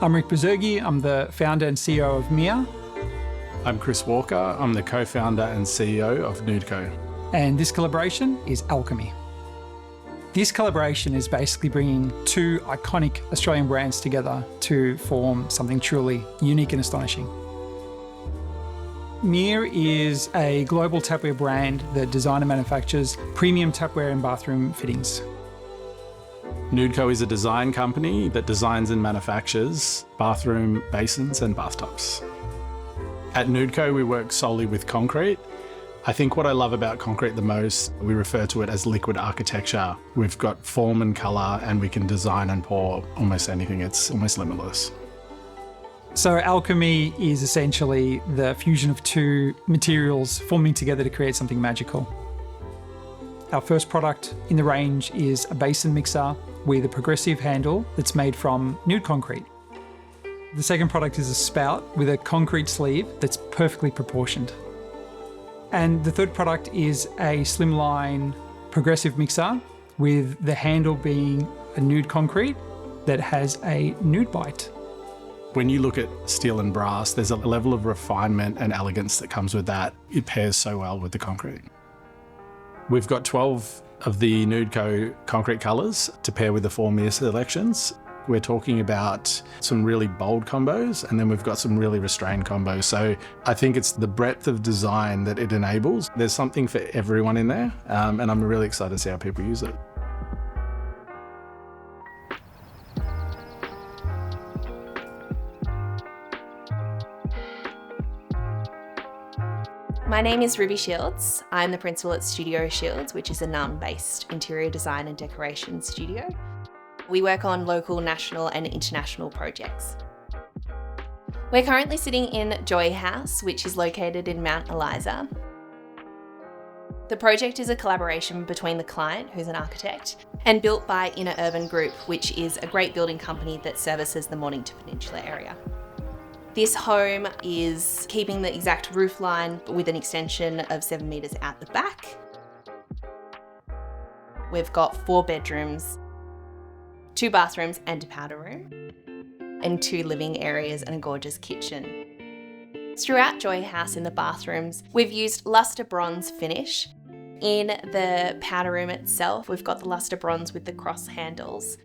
I'm Rick Bazergi. I'm the founder and CEO of Meir. I'm Chris Walker. I'm the co-founder and CEO of Nood Co. And this collaboration is Alchemy. This collaboration is basically bringing two iconic Australian brands together to form something truly unique and astonishing. Meir is a global tapware brand that designs and manufactures premium tapware and bathroom fittings. Nood Co is a design company that designs and manufactures bathroom basins and bathtubs. At Nood Co, we work solely with concrete. I think what I love about concrete the most, we refer to it as liquid architecture. We've got form and colour, and we can design and pour almost anything. It's almost limitless. So Alchemy is essentially the fusion of two materials forming together to create something magical. Our first product in the range is a basin mixer with a progressive handle that's made from nude concrete. The second product is a spout with a concrete sleeve that's perfectly proportioned. And the third product is a slimline progressive mixer with the handle being a nude concrete that has a nude bite. When you look at steel and brass, there's a level of refinement and elegance that comes with that. It pairs so well with the concrete. We've got 12 of the Nood Co concrete colours to pair with the 4 Meir selections. We're talking about some really bold combos, and then we've got some really restrained combos. So I think it's the breadth of design that it enables. There's something for everyone in there, and I'm really excited to see how people use it. My name is Ruby Shields. I'm the principal at Studio Shields, which is a Naarm-based interior design and decoration studio. We work on local, national and international projects. We're currently sitting in Joy House, which is located in Mount Eliza. The project is a collaboration between the client, who's an architect, and built by Inner Urban Group, which is a great building company that services the Mornington Peninsula area. This home is keeping the exact roof line with an extension of 7 metres out the back. We've got 4 bedrooms, 2 bathrooms and a powder room, and 2 living areas and a gorgeous kitchen. Throughout Joy House in the bathrooms, we've used luster bronze finish. In the powder room itself, we've got the luster bronze with the cross handles.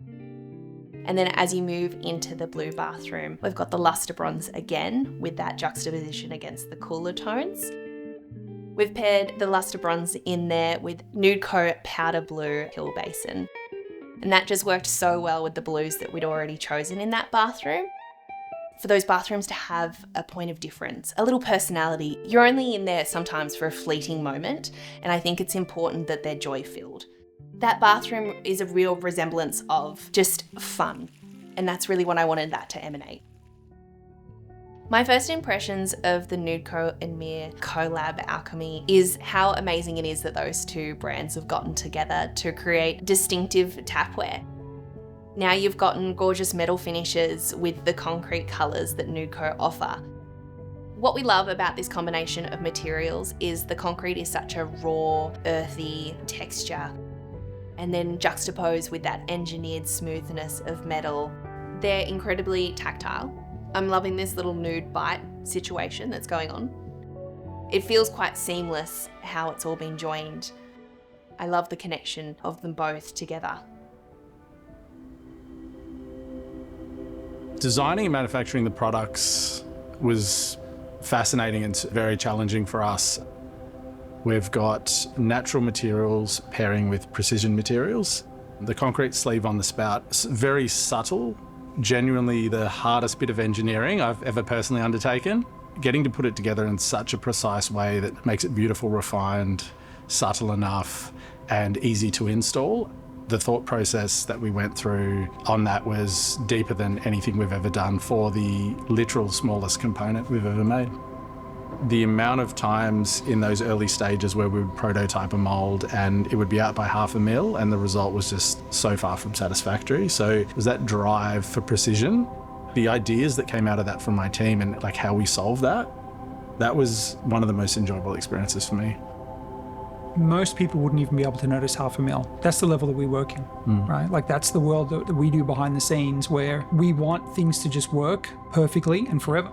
And then as you move into the blue bathroom, we've got the luster bronze again with that juxtaposition against the cooler tones. We've paired the luster bronze in there with Nood Co powder blue hill basin. And that just worked so well with the blues that we'd already chosen in that bathroom. For those bathrooms to have a point of difference, a little personality, you're only in there sometimes for a fleeting moment, and I think it's important that they're joy-filled. That bathroom is a real resemblance of just fun, and that's really what I wanted that to emanate. My first impressions of the Nood Co and Meir collab Alchemy is how amazing it is that those two brands have gotten together to create distinctive tapware. Now you've gotten gorgeous metal finishes with the concrete colours that Nood Co offer. What we love about this combination of materials is the concrete is such a raw, earthy texture. And then juxtaposed with that engineered smoothness of metal. They're incredibly tactile. I'm loving this little nude bite situation that's going on. It feels quite seamless how it's all been joined. I love the connection of them both together. Designing and manufacturing the products was fascinating and very challenging for us. We've got natural materials pairing with precision materials. The concrete sleeve on the spout is very subtle, genuinely the hardest bit of engineering I've ever personally undertaken. Getting to put it together in such a precise way that makes it beautiful, refined, subtle enough, and easy to install. The thought process that we went through on that was deeper than anything we've ever done for the literal smallest component we've ever made. The amount of times in those early stages where we would prototype a mould and it would be out by half a mil and the result was just so far from satisfactory. So it was that drive for precision. The ideas that came out of that from my team and like how we solved that was one of the most enjoyable experiences for me. most people wouldn't even be able to notice half a mil. That's the level that we work in, right? Like that's the world that we do behind the scenes, where we want things to just work perfectly and forever.